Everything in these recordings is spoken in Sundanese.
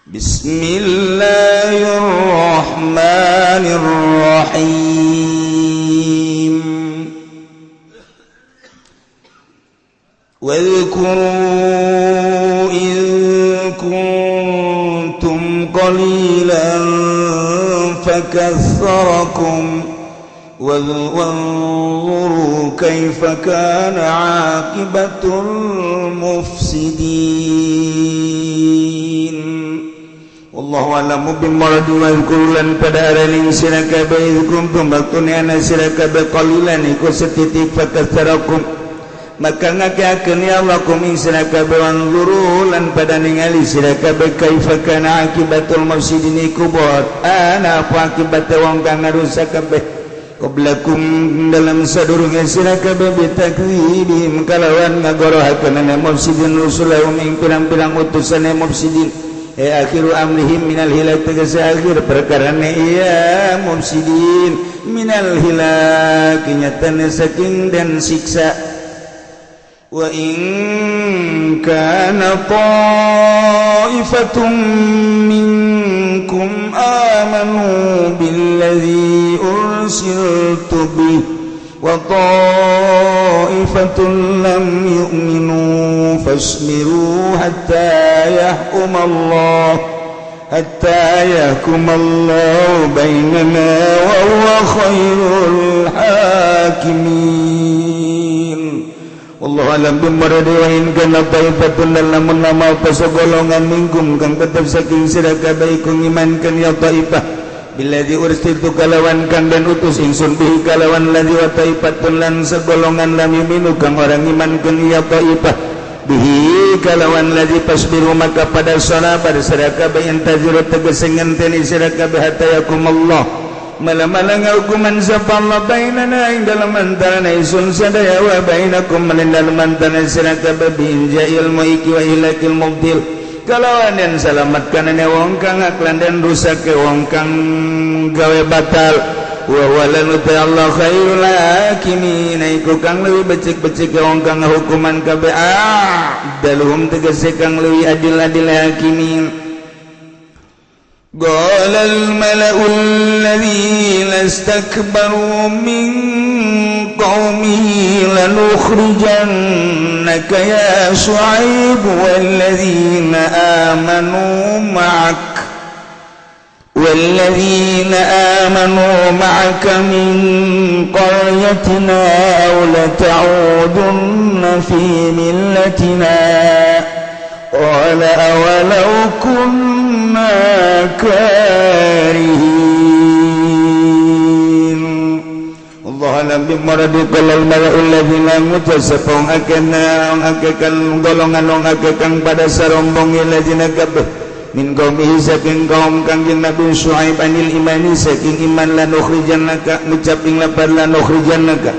Bismillahirrahmanirrahim. Wadhkuru in kuntum qalilan fakaththarakum wanzuru kaifa kana aqibatul mufsidin. Wallahu a'lamu bimuradi wa dzkurulan pada araning sira kabeh kuntum baktune ana sira kabeh qalilan iku setitik fakaththarakum maka ngakeakeun ya Allah kum ing sira kabeh wanzuru lan pada ningali sira kabeh kaifa kana aqibatul mufsidin iku bot ana apa akibat wong kang ngarusak kabeh qablakum dalam sadurunge sira kabeh bitakdzibihim kalawan ngagorohakeun mufsidin rusulahum ing pirang-pirang utusan mufsidin akhiru amrihim minal hilak tegese akhir perkarane iya mufsidin minal hilak nyatane saking dan siksa. Wa in kana ta'ifatum minkum amanu billadzi ursiltu bih wa ta'ifatun lam yu'minu fasbiru hatta yahkumallahu bainana wa huwa khairul hakimin. Wallahu a'lam bimuradi wa in kana ta'ifatun lamun nama pasagolongan minkum kang tetep saking sira kabeh iku ngimankeun ya ta'ifah billadzi ursiltu kalawan kang dan utus ingsun bihi kalawan ladzi wa taifatun lan segolongan lam yuminu kang orang imankeun ya taifah bihi kalawan ladzi pasbiru maka pada sabar sira kabeh intaziru tegese ngenteni sira kabeh hatta yakumallah malam-malam hukuman sapa Allah bainana ing dalam antara isun sadaya wa bainakum lan dalam antara sira kabeh bi ilmu iki wa ilakil mubdil kalawan dan selamatkan wong kang aklan dan rusak ke wong kang gawe batal wa walan ta Allah khairul hakimin iku kang leuwih becik-becik ke wong kang hukuman kabeh dalhum tegese kang leuwih adil-adil hakimin. Qala al-mala'u alladhina istakbaru min qaumihi lanukhrijannaka ya Shu'aib walladhina amanu ma'aka min qaryatina aw lata'udunna fi millatina qala awalau kunna karihin. Allah alam bimuradi qalal mala'ul ladzina mutasafun akana akakan golongan wong akang pada sarombong ladzina kabeh min qaumihi saking kaum kangjeng Nabi Syuaib anil imani saking iman lan ukhrijannaka ngucaping lapar lan ukhrijannaka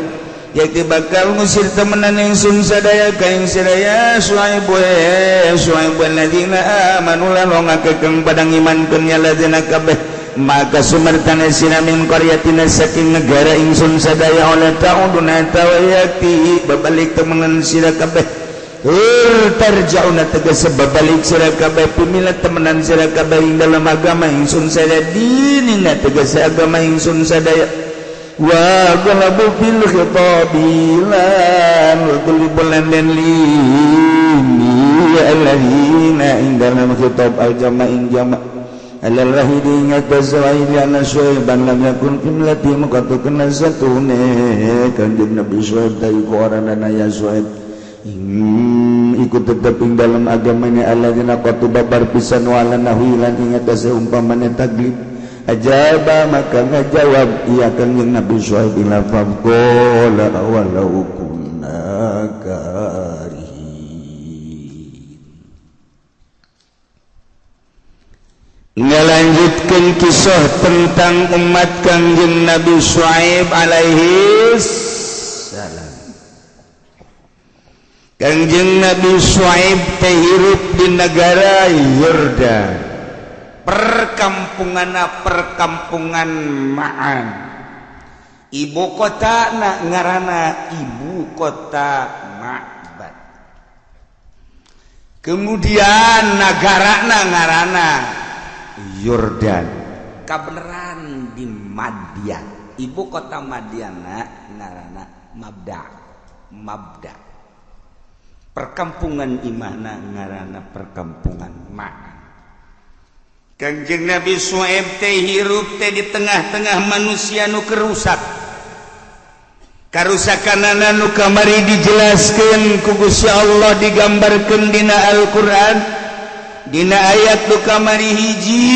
yakti bakal ngusir temenan ingsun sadaya ka ing sadaya Syuaib alladzina amanu lan wong akang padang imankeun ya ladzina kabeh maka sumertana sira min qaryatina saking negara ingsun sadaya oleh ta'uduna tawayati babalik temenan sira kabeh tarjauna tegese babalik sira kabeh pimilat temenan sira kabeh ing dalam agama ingsun sadaya dinina tegese agama ingsun sadaya wa qalabu fil khitabilan wa qulubul lini alladzina indana khitab al jama'in jama' alal rahidi ngatazawai ana syaiban lam yakun qimlati muqattukun satune kanjeng Nabi Syuaib dari qorana ya Syuaib ikut tetap ing dalam agamanya alladzina qatu babar pisan wala nahwilan ingat seumpamane taglib ajaba maka ngajawab iya kanjeng Nabi Syuaib ila faqala walau kunna karihin. Ngelanjutkan kisah tentang umat kanjeng Nabi Syuaib alaihi salam. Kanjeng Nabi Syuaib teh hirup di negara Yordan, perkampungan Ma'an. Ibu kota ngaranna ibu kota Ma'bad. Kemudian negara ngaranna Yordan. Kabeneran di Madian. Ibu kota Madiana ngaranna Mabda. Perkampungan imahna ngaranna perkampungan Ma'an. Kangjeng Nabi Syuaib teh hirup teh di tengah-tengah manusia nu kerusak. Karusakanana nu kamari dijelaskeun ku Gusti Allah digambarkeun dina Al-Qur'an. Dina ayat nu kamari hiji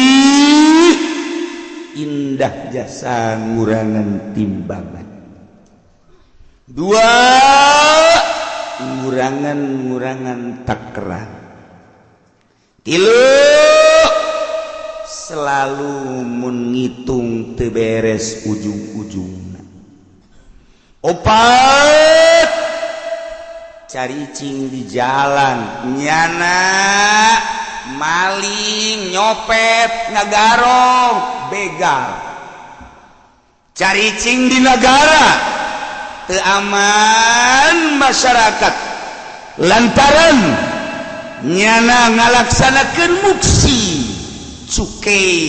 indah jasa ngurangan timbangan. Dua ngurangan takrah. Tilu selalu menghitung teu beres ujung-ujungna. Opat caricing di jalan nyana maling nyopet ngagarong begal. Caricing di negara teu aman masyarakat lantaran nyana ngalaksanakeun muksi cukai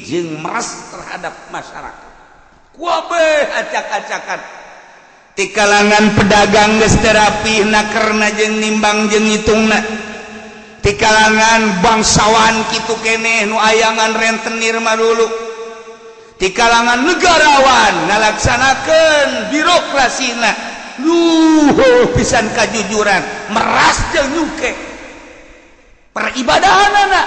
jeung meres terhadap masyarakat. Kuabeh acak-acakan ti kalangan pedagang geus teu rapih nakerna jeung nimbang jeung ngitungna. Ti kalangan bangsawan kitu keneh nu ayangan rentenir madulu. Ti kalangan negarawan ngalaksanakeun birokrasina luhur pisan kajujuran, meras jeung nyuke. Peribadahanna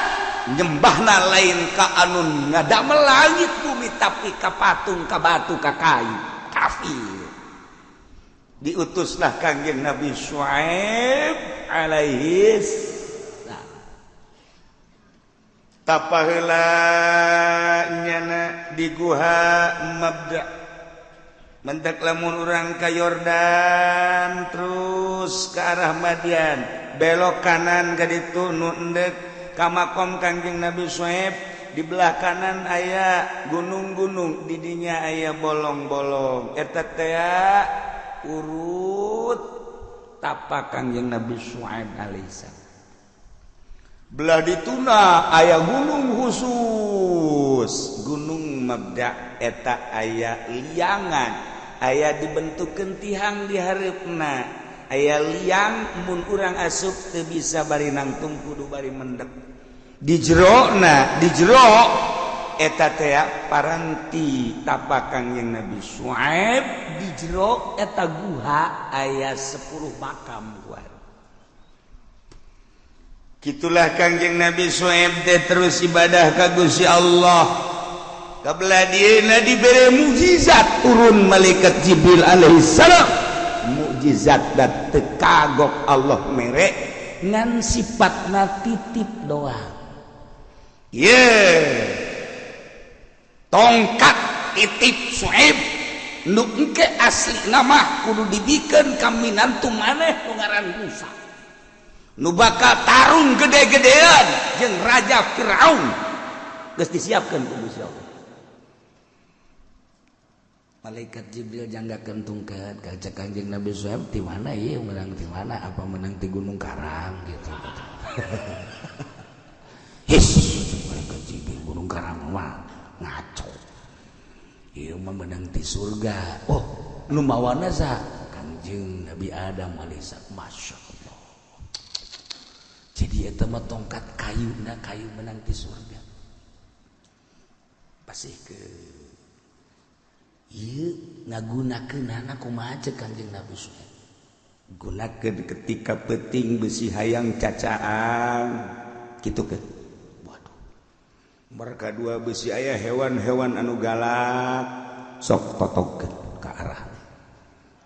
nyembahna lain ka anu ngadamel langit bumi tapi ka patung ka batu ka kayu kafir. Diutuslah kangjeng Nabi Syuaib alaihi salam. Tapaheula nyana di guha Mabda. Mentek lamun urang ka Yordan terus ke arah Madian, belok kanan ka ditu nu endek ka makom kangjeng Nabi Syuaib. Di belah kanan aya gunung-gunung, di dinya aya bolong-bolong. Eta teh urut tapak kangjeng Nabi Syuaib alaihissalam. Belah dituna aya gunung khusus, gunung Mabda. Eta aya liangan, aya dibentukeun tihang di hareupna, aya liang mun urang asup teu bisa bari nangtung kudu bari mendek. Di jero eta teh paranti tapak kangjeng Nabi Syuaib. Di jero eta guha aya 10 makam guha. Kitulah kangjeng Nabi Syuaib teh terus ibadah ka Gusti Allah. Kabelah dieuna dibere mukjizat turun malaikat Jibril alaihissalam. Mukjizat dat teu kagok Allah mere ngan sifatna titip doang. Tongkat titip Syuaib nu engke asli nama kudu dibikeun ka minantu maneh nu ngaran Musa. Nu bakal tarung gede-gedean jeung Raja Firaun geus disiapkeun ku Gusti Allah. Malaikat Jibril janggakeun tungkat ka kangjeng Nabi Syuaib, ti mana ieu menang ti mana, apa menang ti Gunung Karang gitu. His malaikat Jibril Gunung Karang mah ngaco. Ieu mah menang ti surga. Oh, nu mawana sa kangjeng Nabi Adam alaihissalam. Masyaallah. Jadi eta mah tongkat kayuna kayu menang ti surga. Pasihkeun ieu ngagunakeunana kumaha ceuk kanjeng Nabi Syuaib. Gunakeun ketika peuting besi hayang cacaan kitu keun. Waduh. Mereka dua besi aya hewan-hewan anu galak sok totokeun ka arah.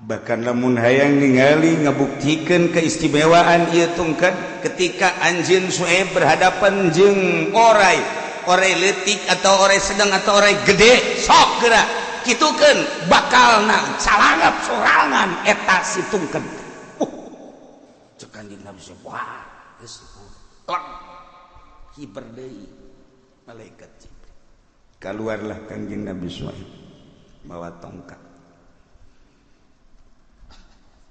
Bahkan lamun hayang ningali ngabuktikeun keistimewaan ieu tungkat ketika anjeun Syuaib berhadapan jeung orai leutik atau orai sedang atau orai gede sok geura kitukeun bakalna salangat sorangan eta situngkeun. Cek kanjeng Nabi Syuaib, wah geus lang hiber deui malaikat Jibril. Kaluarlah kanjeng Nabi Syuaib bawa tongkat.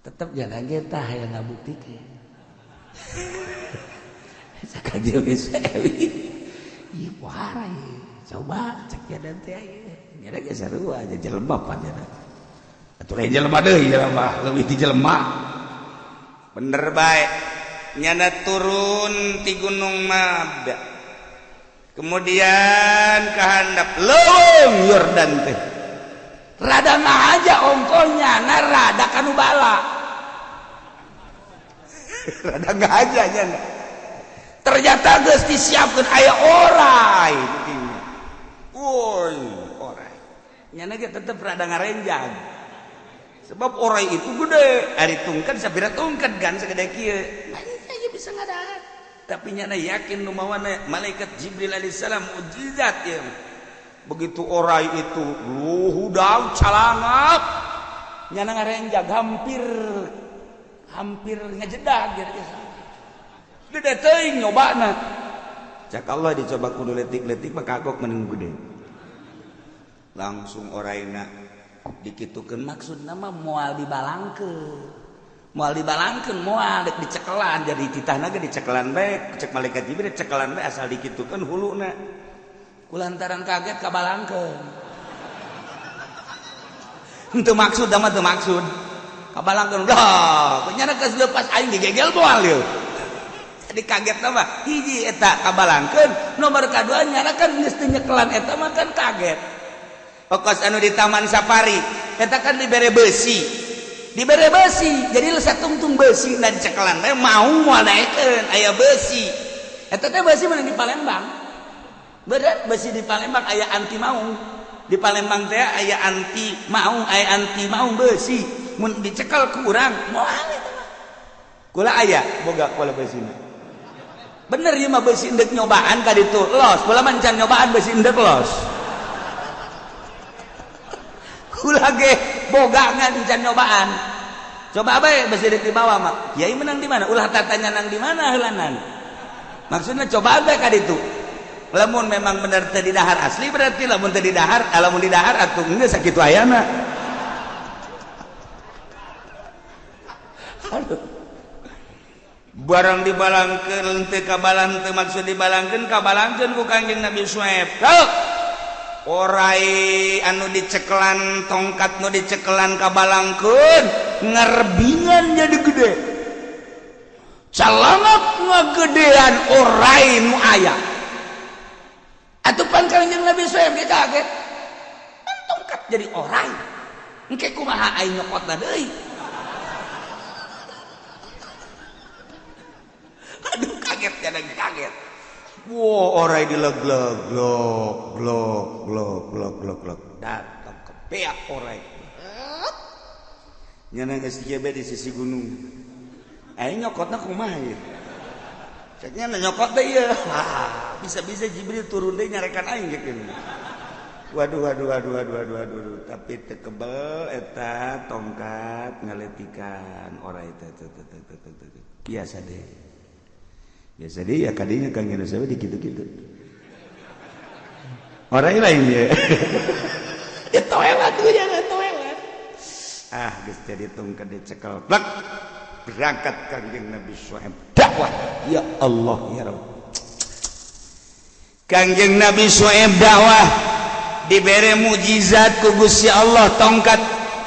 Tetep jalan kita hayang ngabuktikeun. Sakajeu Syuaib Iya warai. Coba cek ya dan teh nya da geus sarua aja jelema panjana. Atuh lain jelema deui jelema leuwih ti jelema. Bener bae. Nyana turun ti Gunung Mabda. Kemudian kahandap leuweung Yordan teh. Rada aja ongkolnya rada kanu bala. Rada aja nya. Ternyata geus disiapkeun aya orai dinya. Woi, orai. Nyana ge tetep rada ngarenjang. Sebab orai itu gede, ari tungked sabira tungked kan sagede kieu. Aya bisa ngadahan. Tapi nyana yakin nu mawana malaikat Jibril alaihissalam mukjizat ya. Begitu orai itu hudang calangap nyana ngarenjang hampir ngajedag gitu. Gede teuing nyobana. Cak Allah dicoba kudu letik-letik mah kagok meneng gede. Langsung oraina dikitukeun maksudna mah moal dibalangkeun. Moal dek dicekelan jadi titahna ge dicekelan bae, cek malaikat Jibril cekelan bae asal dikitukeun huluna. Kulantaran kaget kabalangkeun. Henteu maksud mah teu maksud. Kabalangkeun dah, nyana geus leupas aing digegel moal yeuh. Jadi kaget nama hiji eta kabalangkeun, nomor kadua nyana kan geus teu nyekelan eta mah kan kaget. Pokos anu di Taman Safari, eta kan dibere besi. Jadi lesa tungtung besi na dicekelan teh mau daekeun aya besi. Eta teh besi mana di Palembang. Berat besi di Palembang aya anti maung. Di Palembang teh aya anti maung besi. Mun dicekel ku urang moal eta mah. Kula aya boga kula besina. Bener ieu mah besi endek nyobaan ka ditu los. Kula mah can nyobaan besi endek los. Kula ge boga ngan can nyobaan. Coba bae besi endek di bawah mah. Kiai menang di mana? Ulah tatanya nang di mana heulanan. Maksudna coba bae ka ditu. Lamun memang bener teu di dahar asli berarti lamun teu di dahar, lamun di dahar atuh geus sakitu ayana. Aduh. Barang dibalangkeun teu kabalang teu maksud dibalangkeun kabalangkeun ku Kangjeng Nabi Syuaib. Orai anu dicekelan tongkat nu dicekelan kabalangkeun ngerbingan jadi gede. Calangap ngagedean orai nu aya. Atuh pan Kangjeng Nabi Syuaib ge kaget. Tongkat jadi orai. Engke kumaha aing nyokotna deui. Aduh kaget jadi kaget. Wow, orai dilegleg, glok. Datang kepeak orai. Nyana geus diebe di sisi gunung. Aing nyokotna kumaha ieu? Ceknya nyokot deh ya. Wah, bisa-bisa Jibril turun deh nyarekan aing gitu. Waduh. Tapi tekebel eta tongkat ngaletikan orai eta. Biasa deh ya kadinya Kangjeng Rasul dikitu-kitu. Orai lain ya. Ya toelat tuh jangan toelat. Geus jadi tongkat dicekel. Plak. Berangkat Kangjeng Nabi Syuaib dakwah. Ya Allah ya Rabb. Kangjeng Nabi Syuaib dakwah dibere mukjizat ku Gusti Allah tongkat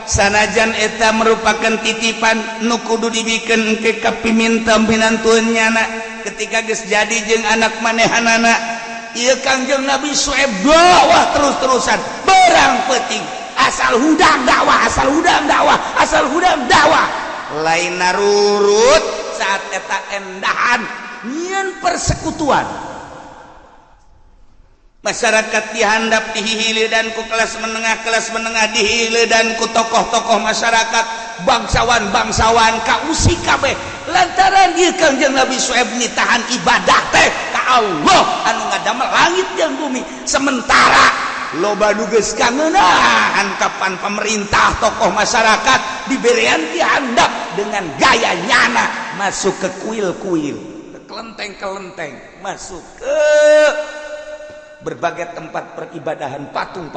sanajan eta merupakan titipan nu kudu dibikeun ke kapiminta pinantueunnyana ketika geus jadi jeung anak manehanana ieu Kangjeng Nabi Syuaib dakwah terus-terusan barang penting asal hudang dakwah lain narurut saat eta endahan nyieun persekutuan masyarakat dihandap dihiledan ku kelas menengah dihiledan ku tokoh-tokoh masyarakat bangsawan kausi kabeh lantaran ieu Kangjeng Nabi Syuaib nitahan ibadah teh ka Allah anu ngadamel langit jeung bumi sementara loba nu geus kangeunaan kapan pemerintah tokoh masyarakat diberian dihandap dengan gaya nyana masuk ke kuil-kuil ke kelenteng masuk ke berbagai tempat peribadahan patung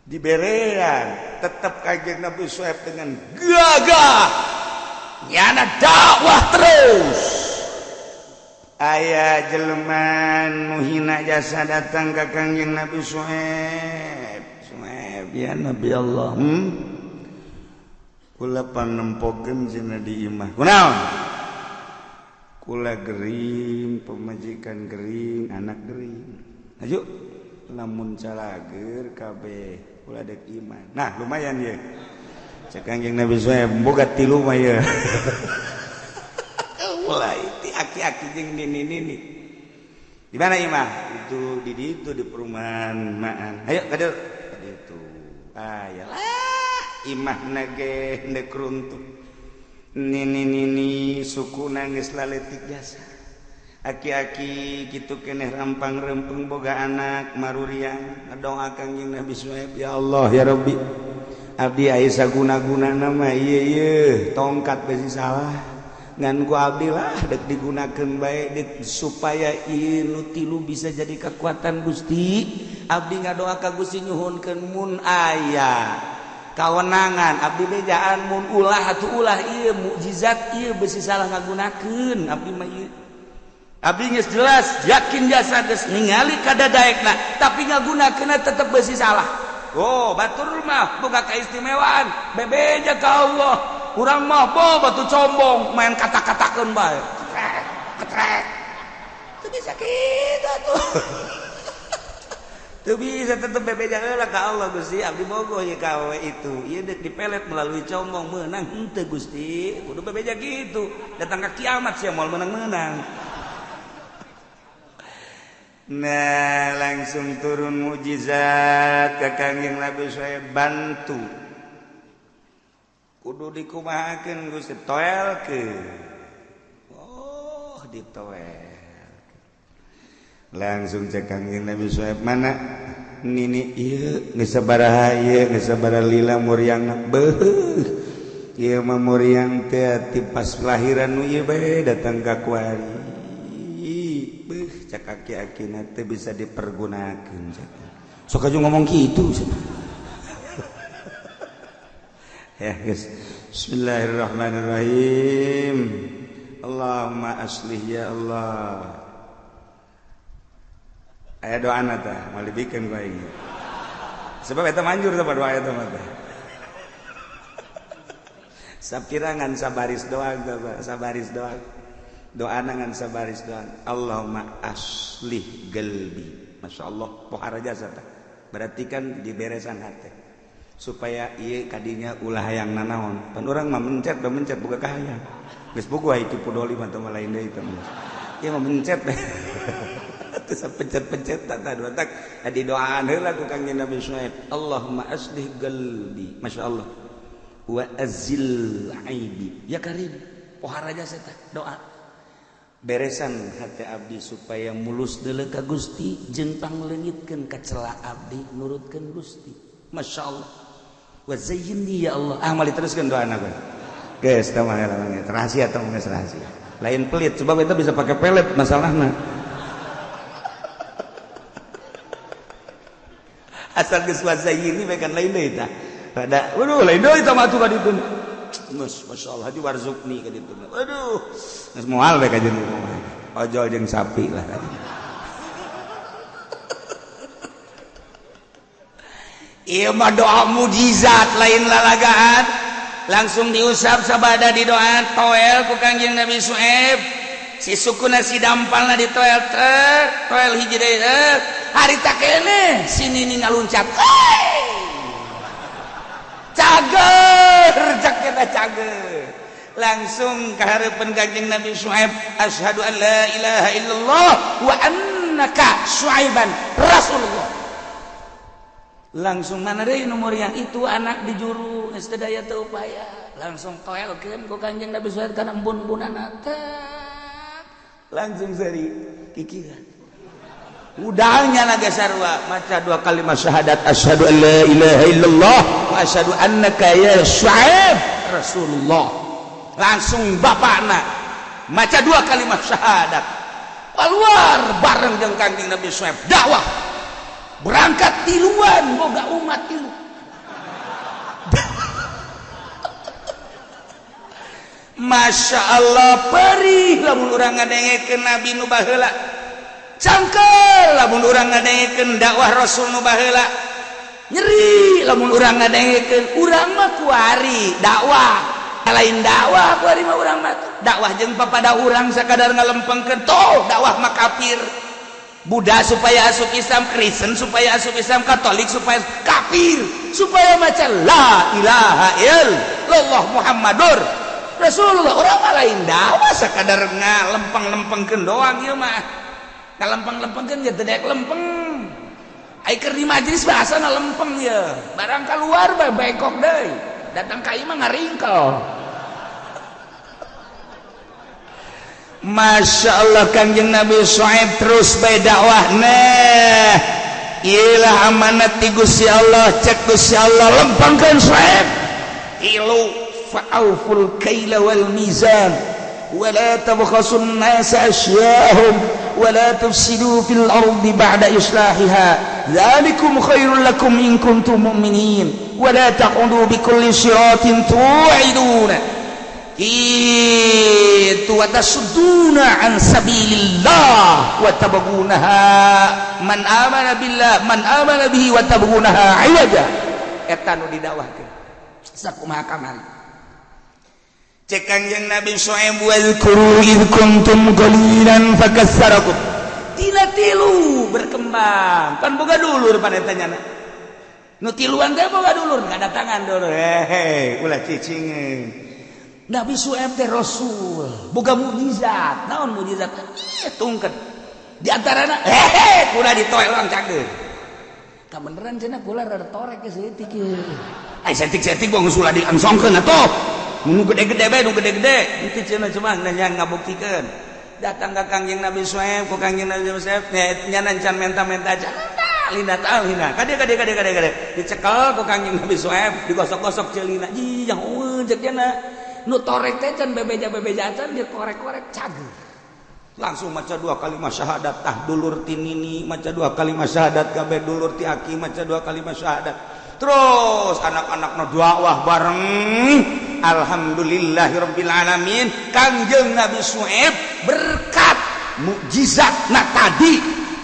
diberian tetap Kangjeng Nabi Syuaib dengan gagah nyana dakwah terus aya jelman muhina jasa datang ka Kangjeng Nabi Syuaib ya Nabi Allah kula panempokeun cenah di imah kunaon kula gering pemajikan gering anak gering ayo lamun calager kabeh kula dek iman nah lumayan ye cek Kangjeng Nabi Syuaib boga 3 mah ye mulai ti aki-aki jeung nini di mana imah itu di perumahan Maan ayo kadeu itu ayalah imah nage ndek runtuh nini suku nangis laletik jasa aki-aki kitu keneh rampang rempeng boga anak maruriang ngadong Kangjeng Nabi Syuaib ya Allah ya Rabbi abdi aya saguna-gunana mah ieu tongkat besi salah ngan ku abdi lah dek digunakeun bae dek supaya ieu nu tilu bisa jadi kekuatan Gusti abdi ngadoa ka Gusti nyuhunkeun mun aya kawenangan abdi bejaan mun ulah atuh ulah ieu mukjizat ieu besi salah ngagunakeun abdi mah ieu abdi geus jelas yakin jasa geus ningali kada daekna tapi ngagunakeunna tetep besi salah oh batur mah boga kaistimewaan bebeja ka Allah urang mah batu combong main kata-katakeun bae ketrek teu bisa kitu tuh teu bisa tetep bebeja heula ka Allah Gusti abdi bogoh ye ka itu ieu deuk dipelet melalui combong meunang henteu Gusti kudu bebeja gitu datang ka kiamat sia moal menang-menang nah langsung turun mukjizat ka Kangjeng Nabi Syuaib bantu kudu dikumahakeun Gusti toelkeun oh ditoel langsung cek Kangjeng Nabi Syuaib mana nini ieu geus sabaraha ieu geus sabaraha lila muriangna beuh ieu mah muriang teh ti pas lahiran nu ieu bae datang ka kuari beuh cak aki-akina teh bisa dipergunakeun cak sok aja ngomong kitu ya guys bismillahirrahmanirrahim Allahumma aslih ya Allah aya doana tah mau dibikeun ku aing sebab eta manjur tah doa eta mah teh sapirangan sabaris doa sabaris doa doana ngan sabaris doa Allahumma aslih qalbi masyaallah pohara jasa tah berarti kan diberesan hate supaya ieu kadinya ulah hayang nanaon pan urang mah mencet buka kahayang geus buku itu pudoli mah teh lain deui teh ieu mah mencet teu sapencet-pencet tah dua tak adi doaan heula ku Kangjeng Nabi Syuaib Allahumma aslih qalbi masyaallah wa azil aibi ya karim pohara jasa tah doa beresan hati abdi supaya mulus deuleu ka Gusti jeung pangleungitkeun ka celah abdi nurutkeun Gusti masyaallah wa zayyinni ya Allah mali teruskeun doana bae geus tah mah rahasia tah geus rahasia lain pelit sebab eta bisa pakai pelet masalahna asal geus wa zayyinni bae kan lain deui tah pada waduh lain deui tah mah atuh ka ditu masyaallah hadi warzuqni ka ditu waduh geus moal bae ka jeung ojol jeung sapi lah ieu mah doa mukjizat lain lalagaan langsung diusap sabada di doa toel ku Kangjeng Nabi Syuaib si sukuna si dampalna di toel toel hiji deui harita keneh si nini ngaluncat cager cak eta cager langsung ka hareupeun Kangjeng Nabi Syuaib asyhadu an la ilaha illallah wa annaka Syuaiban rasulullah langsung mana deui nomor yang itu anak di juru geus teu daya teu upaya langsung toelkeun ku Kangjeng Nabi Syuaib kana embun-embunana langsung sari kikiran udahnya naga sarua maca 2 kalimat syahadat asyhadu an la ilaha illallah wa asyhadu annaka ya Syuaib rasulullah langsung bapakna maca 2 kalimat syahadat keluar bareng jeung Kangjeng Nabi Syuaib dakwah berangkat tiluan boga umat tilu Masya Allah perih lamun urang ngadengekeun nabi nu baheula cangkel lamun urang ngadengekeun dakwah rasul nu baheula nyeri lamun urang ngadengekeun urang mah kuari dakwah lain dakwah kuari mah urang mah dakwah jeung papada urang sakadar ngalempengkeun toh dakwah mah kafir Buddha supaya asup Islam Kristen supaya asup Islam Katolik supaya kafir supaya maca la ilaha illallah Muhammadur Rasulullah orang lain dakwah sakadar ngalempeng-lempengkeun doang ieu mah ngalempeng-lempengkeun ge teu daek lempeng ai keur di majelis bahasa ngalempeng ieu barang kaluar bae bengkok deui datang ka ieu mah ngaringkel Masya Allah Kangjeng Nabi Syuaib terus bae dakwahna iyalah amanat ti Gusti Allah cek Gusti Allah lempengkeun Syuaib ilu فأوفوا الكيل والميزان ولا تبخسوا الناس أشياءهم ولا تفسدوا في الأرض بعد إصلاحها ذلكم خير لكم إن كنتم مؤمنين ولا تقعدوا بكل صراط توعدون وتصدون عن سبيل الله وتبغونها من آمن به وتبغونها عوجا eta nu didakwahkeun sakumaha kamari cek Kangjeng Nabi Syuaib wazkuru id kuntum qalilan fakassarakum tina tilu berkembang pan boga dulur pan eta nya nu tiluan teh boga dulur ngadatangan dulur hehe ulah cicingeun Nabi Syuaib teh rasul boga mukjizat naon mukjizat tungkeun di antarana hehe kuda ditoe urang cageur kabeneran cenah kula rada torek geus leutik ieu ai setik-setik gua usul diangsongkeun atuh nu gede-gede bae nu gede-gede itu cenah cuma nanya ngabuktikeun datang ka Kangjeng Nabi Syuaib ku Kangjeng Nabi Syuaib nya can menta-menta aja lina kade dicekel ku Kangjeng Nabi Syuaib digosok-gosok ceulina ih yang cek cenah nu torek teh can bebeja-bebeja can dia korek-korek cager langsung maca 2 kalimat syahadat tah dulur ti nini maca 2 kalimat syahadat kabeh dulur ti aki maca 2 kalimat syahadat terus anak-anakna dakwah bareng alhamdulillahirabbil alamin Kangjeng Nabi Syuaib berkat mukjizatna tadi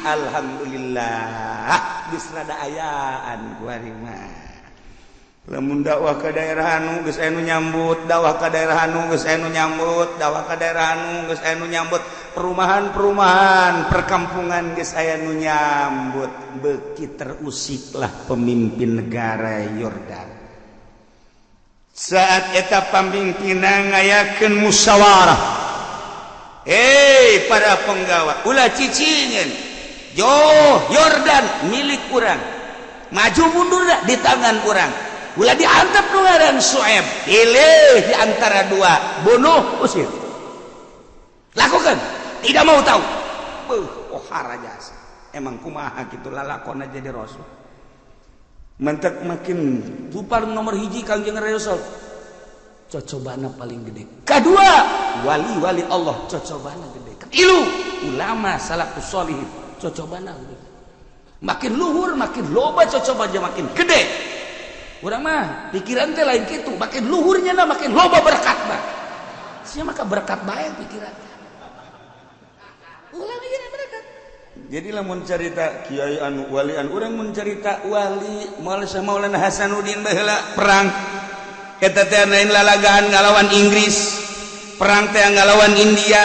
alhamdulillah geus rada ayaan kuari mah lamun dakwah ka daerah anu geus anu nyambut dakwah ka daerah anu geus anu nyambut dakwah ka daerah anu geus anu nyambut perumahan perkampungan geus aya nu nyambut beuki terusiklah pemimpin negara Yordan saat eta pamimpinna ngayakeun musyawarah para penggawa ulah cicingeun Yordan milik urang maju mundur di tangan urang ulah diantep nu ngaran Syuaib pilih di antara dua bunuh usir lakukan tidak mau tahu ohara jasa emang kumaha kitu lalakonna jadi rasul mentek makin bupar nomor hiji Kangjeng Rasul cocobana paling gede kedua wali-wali Allah cocobana gede ketilu ulama salafus sholihin cocobana gede makin luhur makin loba cocoba aja makin gede urang mah pikiran teh lain kitu makin luhurnya na makin loba berkat mah sia maka berkat bae pikiran ulah mikirna berkat jadi lamun carita kiai anu wali anu urang mun carita wali Maulana Hasanuddin baheula perang eta teh lain lalagaan ngalawan Inggris perang teh ngalawan India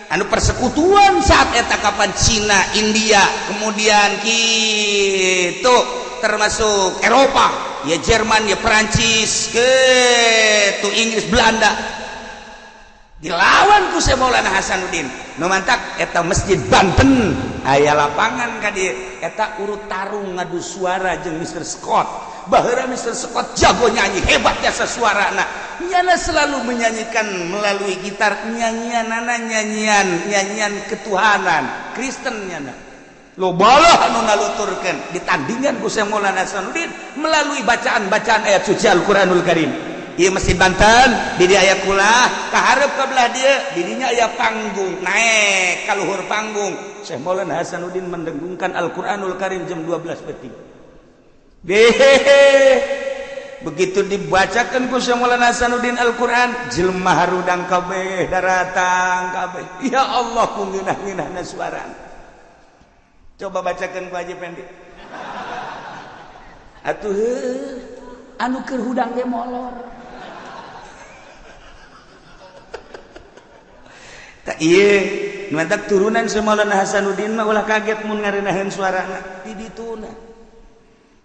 anu persekutuan saat eta kapan Cina India kemudian kitu termasuk Eropa ya Jerman ya Perancis ke tu Inggris Belanda dilawan ku Maulana Hasanuddin nu mantak eta Masjid Banten aya lapangan ka dieu eta urut tarung ngadu suara jeung Mr. Scott baheula Mr. Scott jago nyanyi hebat jasa suarana nyana selalu menyanyikan melalui gitar nyanyianana nyanyian ketuhanan Kristen nyana lobalah anu naluturkeun ditandingan ku Maulana Hasanuddin melalui bacaan-bacaan ayat suci Al-Qur'anul Karim ieu Masjid Banten di dieu aya kulah kahareup ka belah dieu di dinya aya panggung naek ka luhur panggung Syekh Maulana Hasanuddin mendengungkan Al-Qur'anul Karim jam 12 peti begitu dibacakan ku Syekh Maulana Hasanuddin Al-Qur'an jelema harudang kabeh daratang kabeh ya Allah ku ngeunah-ngeunahna suarana coba bacakan ku Haji Pendi atuh anu keur hudang ge molor tak ieu nu eta turunan Syekh Maulana Hasanuddin mah ulah kaget mun ngarenaheun suarana di dituna.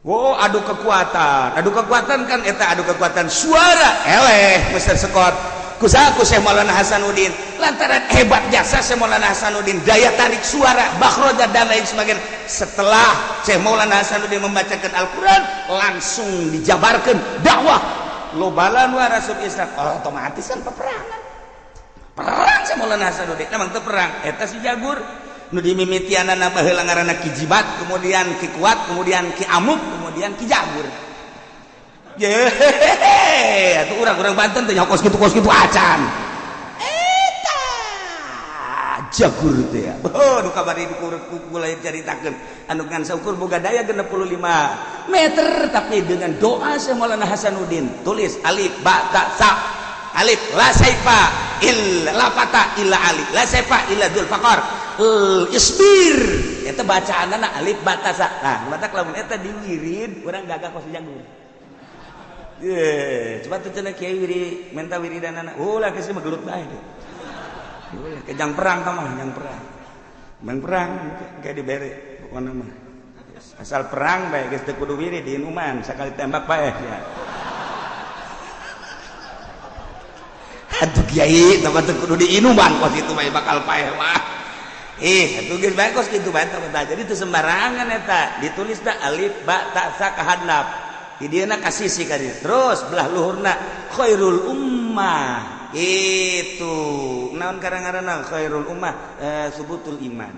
Oh, adu kekuatan kan eta adu kekuatan suara eleh Mr. Sekot kusaha ku Syekh Maulana Hasanuddin lantaran hebat jasa Syekh Maulana Hasanuddin daya tarik suara bakhroja dan lain sebagainya setelah Syekh Maulana Hasanuddin membacakan Al-Quran langsung dijabarkan dakwah lobalan warasub Islam otomatis kan peperangan perang Syekh Maulana Hasanuddin memang teu perang eta si jagur nu dimimitianana baheula ngaranna Ki Jibat kemudian Ki Kuat kemudian Ki Amuk kemudian Ki Jagur ye atuh urang-urang Banten teh nyokos kitu acan eta Jagur teh ya nu kabari mulai caritakeun anu ngan saukur boga daya 65 meter tapi dengan doa Syekh Maulana Hasanuddin tulis alif ba ta sa alif la saifa illa la fata illa alif la saifa illa dzul faqar isbir eta bacaanna alif batasa nah matak lamun eta diwirid urang gagah kos jagur ye coba teu cenah kiai wiri menta wiridanana ulah geus mah gelut bae ke jang perang tah mah jang perang mang perang kayak dibere pokona mah asal perang bae geus teu kudu wirid di inuman sakali tembak bae ya aduh kiai tah teu kudu di inuman kos itu bae bakal paeh wah atuh geus bae kos kitu bae tah jadi teu sembarangan eta ditulis da alif ba ta sa kahadnap di dieuna kasisi ka dieu terus belah luhurna khairul ummah itu naon karangaranna khairul ummah subutul iman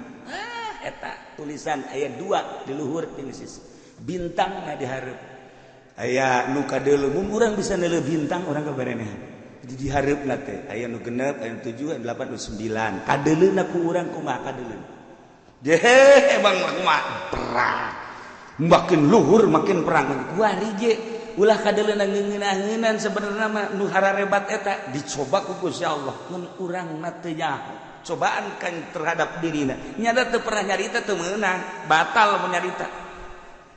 eta tulisan aya 2 di luhur tinulis bintang na dihareup aya nu kadeuleu mun urang bisa neuleuh bintang urang kabareneh di dihareup teh aya nu genep aya 7 aya 8 9 kadeleuna ku urang kumaha kadeleuna bang kumaha perang makin luhur makin perang kuari ge ulah kadeleuna ngeunah-ngeunan sebenarnya mah nu hararebat eta dicoba ku Gusti Allah mun urang na teu nyaho cobaan kan terhadap dirina nyada teu pernah nyarita teu meunang batal mun nyarita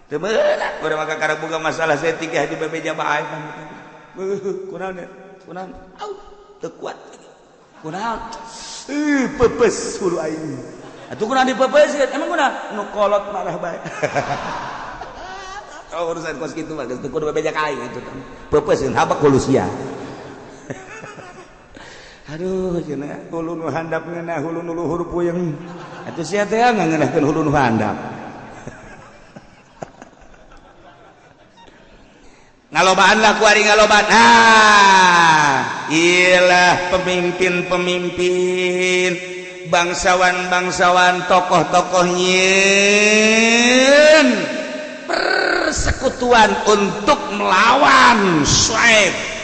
teu meunang urang mah kakara boga masalah setik haji bebeja bae kunaon kunaon teu kuat kunaon pepes hulu aing atuh kunaon dipepeskeun emang kunaon nu kolot marah bae urusan kos kitu mah geus teu kudu bebeja ka aing itu pepeskeun habak hulu sia aduh cenah hulu nu handap ngeunah hulu nu luhur puyeng atuh sia teh ngeunahkeun hulu nu handap ngalobaanlah kuari ngalobaan iyalah pemimpin-pemimpin bangsawan-bangsawan tokoh-tokoh nyin persekutuan untuk melawan Syuaib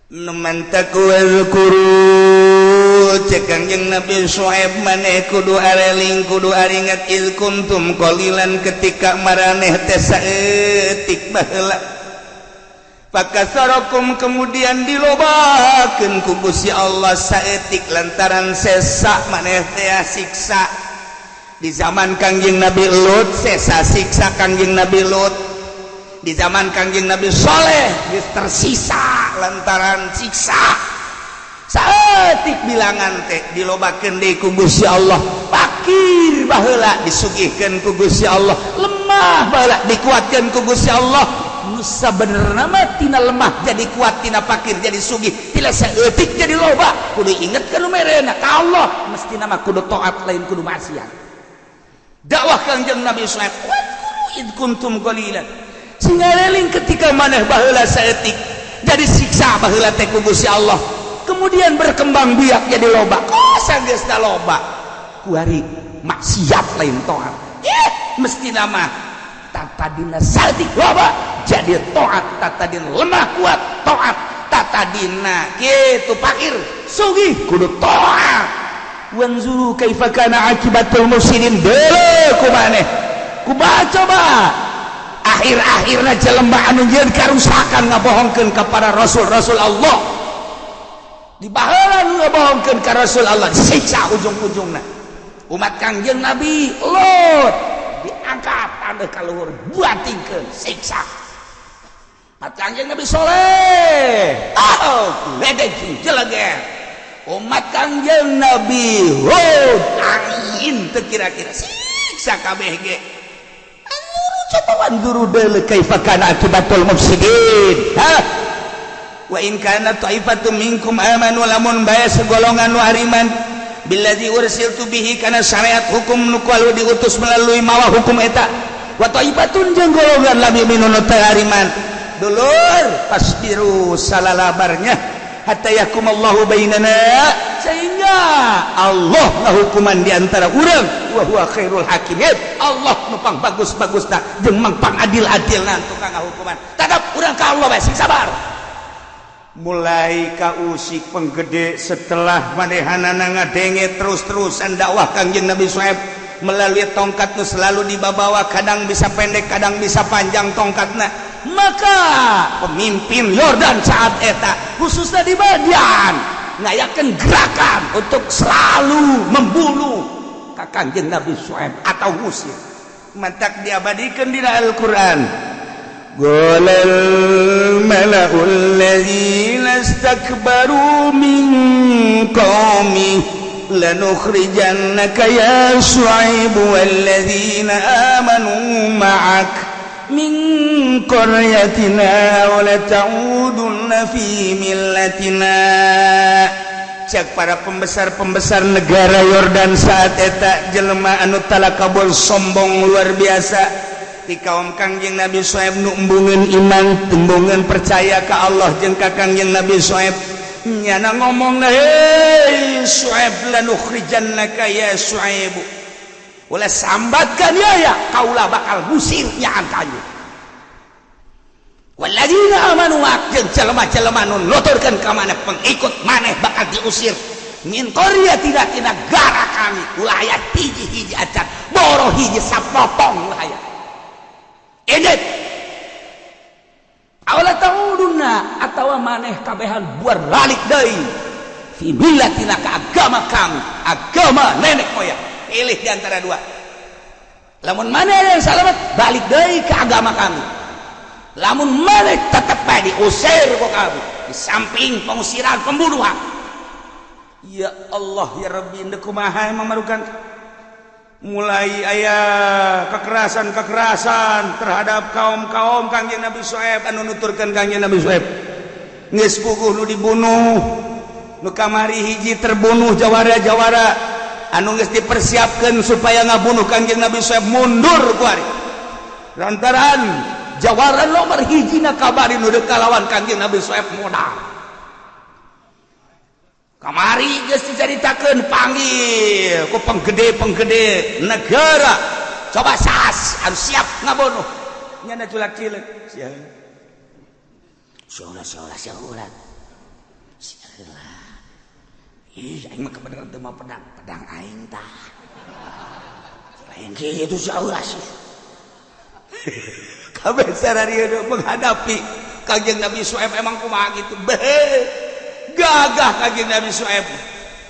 numantaku guru cek Kangjeng Nabi Syuaib maneh kudu areling kudu aringat il kuntum qalilan ketika maraneh teh saeutik baheula pakasarakum kemudian dilobakeun ku Gusti Allah saeutik lantaran sesa maneh teh siksa di zaman Kangjeng Nabi Lut sesa siksa Kangjeng Nabi Lut di zaman Kangjeng Nabi Soleh geus tersisa lantaran siksa saeutik bilangan teh dilobakeun deui ku Gusti Allah fakir baheula disugihkeun ku Gusti Allah lemah baheula dikuatkeun ku Gusti Allah nu sabenerna mah tina lemah jadi kuat tina fakir jadi sugih tila saeutik jadi loba kudu inget ka nu merena ka Allah mestina mah kudu taat lain kudu maksiat dakwah Kangjeng Nabi Syuaib wadkuru id kuntum qalilan singareling ketika maneh baheula saeutik jadi siksa baheula teh ku Gusti Allah kemudian berkembang biak jadi loba kosa geusna loba kuari maksiat lain taat mestina mah tatadina saeutik loba jadi taat tatadina lemah kuat taat tatadina kitu fakir sugih kudu taat wanzuru kaifa kana akibatul mufsidin deuleu ku maneh kumaha coba akhir-akhirna jelema anu jeung karusakan ngabohongkeun ka para rasul-rasul Allah di baheula nu ngabohongkeun ka rasul Allah disiksa ujung-ujungna umat Kangjeng Nabi Lot diangkat tanda ka luhur buatingkeun siksa umat Kangjeng Nabi Soleh ledeg jeleger umat Kangjeng Nabi Hud angin teu kira-kira siksa kabeh ge coba wanduru deuleu kaifa kana akibatul mufsidin wa in kana ta'ifatum minkum amanu lamun bae segolongan nu hariman billadzi ursiltu bihi kana syariat hukum nu kudu diutus melalui mawa hukum eta wa ta'ifatun jeung golongan lam yu'minu teu hariman dulur pasbiru salalabarnya hatta yakumallahu bainana sehingga Allah ngahukuman di antara urang wa huwa khairul hakimin Allah nu pang bagus-bagusna jeung mang pang adil-adilna tukang ngahukuman tetep urang ka Allah bae sing sabar mulai ka usik penggede setelah manehanana ngadenge terus-terusan dakwah Kangjeng Nabi Shu'aib melalui tongkat nu selalu dibawa kadang bisa pendek kadang bisa panjang tongkatna maka pemimpin Yordan saat eta khususnya di bagian ngayakeun gerakan untuk selalu membunuh ka Kangjeng Nabi Shu'aib atau ngusir mantak diabadikeun dina Al-Qur'an qalal mala'ul ladzina istakbaru min qaumi lanukhrijannaka ya Shu'aib walladzina amanu ma'ak min qaryatina wa la ta'udunna fi millatina cek para pembesar-pembesar negara Yordan saat eta jelema anu talakabul sombong luar biasa di kaum Kangjeng Nabi Shu'aib nu embungeun iman embungeun percaya ka Allah jeung ka Kangjeng Nabi Shu'aib nyana ngomongna hei Shu'aib lanukhrijannaka ya Shu'aib ulah sambatkan ya kaulah bakal ngusir nyaan kanyu walladzina amanu jeung jelema-jelema nu nuturkeun ka maneh pengikut maneh bakal diusir min qaryatina tina negara kami ulah aya hiji-hiji acan boro hiji sapopong ulah aya edet awala ta'uduna atawa maneh kabehan buar balik deui fi millatina ka agama kami agama nenek moyang pilih di antara dua lamun maneh yang salamet balik deui ke agama kami lamun maneh tetep bae diusir ku kami di samping pengusiran pembunuhan ya Allah ya Rabbi endeu kumaha mamarukan mulai ayah kekerasan terhadap kaum Kangjeng Nabi Shu'aib anu nuturkeun Kangjeng Nabi Shu'aib geus puguh nu dibunuh nu kamari hiji terbunuh jawara-jawara anu geus dipersiapkeun supaya ngabunuh Kangjeng Nabi Shu'aib mundur ku ari lantaran jawara nomor hijina kabari nu deuk kalawan Kangjeng Nabi Shu'aib modal kamari geus dicaritakeun panggil ku penggede negara coba sas anu siap ngabunuh nyana culak cileuk syaulah ih aing mah kebenaran teu mah pedang aing tah lain kitu syaulah sih kabeh sararieu menghadapi Kangjeng Nabi Shu'aib emang kumaha gitu gagah Kangjeng Nabi Shu'aib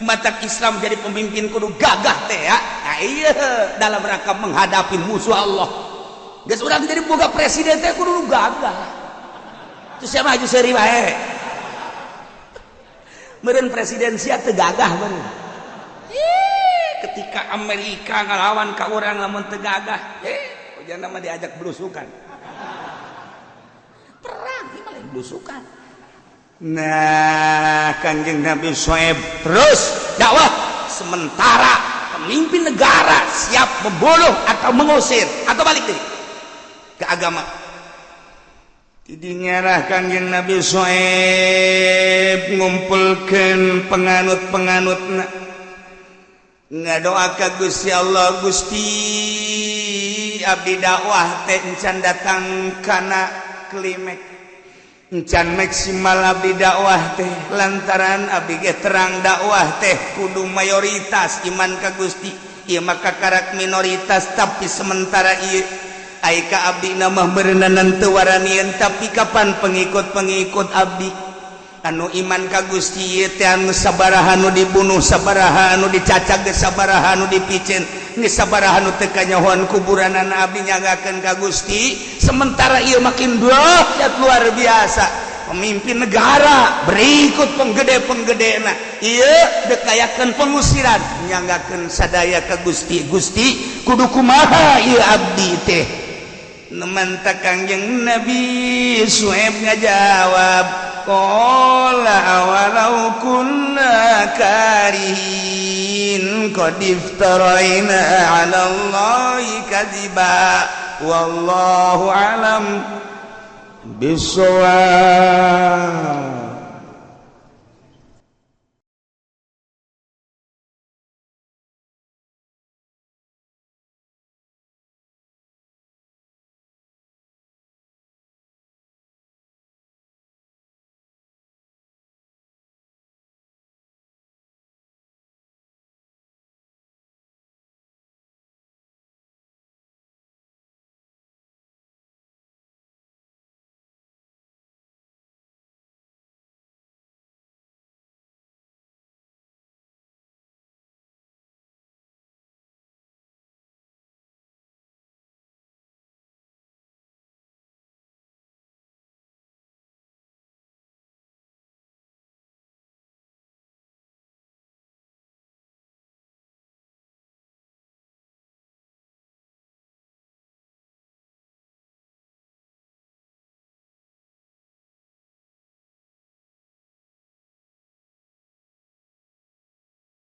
matak Islam jadi pemimpin kudu gagah teh ya nah iya dalam rangka menghadapi musuh Allah geus urang jadi boga presiden teh kudu gagah terus sia maju seuri wae meureun presiden sia teu gagah bener ketika Amerika ngalawan ka urang lamun teu gagah ujana mah diajak belusukan perang ieu mah lain belusukan. Nah Kangjeng Nabi Shu'aib terus dakwah sementara pemimpin negara siap membunuh atau mengusir atau balik deh ke agama tidinya Kangjeng Nabi Shu'aib ngumpulkeun penganut-penganutna ngadoa ka Gusti Allah Gusti abdi dakwah teh encan datang kana klimek encan maksimal abdi dakwah teh lantaran abdi ge terang dakwah teh kudu mayoritas iman ka Gusti ieu mah kakarak minoritas tapi sementara ieu aika abdi nama berenanan tewaranian tapi kapan pengikut-pengikut abdi anu iman ka Gusti ieu teh anu sabaraha nu dibunuh sabaraha anu dicacak ge sabaraha anu dipicen geus sabaraha nu teu kanyahoan kuburan abdi nyanggakeun ka Gusti sementara ieu makin dahsyat luar biasa pemimpin negara berikut penggede-penggedena ieu dekayakeun pengusiran nyanggakeun sadaya ka Gusti Gusti kudu kumaha ieu abdi teh nemanta Kangjeng Nabi Suhaib ngajawab qala awalau kunna karihin qad iftaraina 'ala Allahi kadziba wallahu alam bisawab.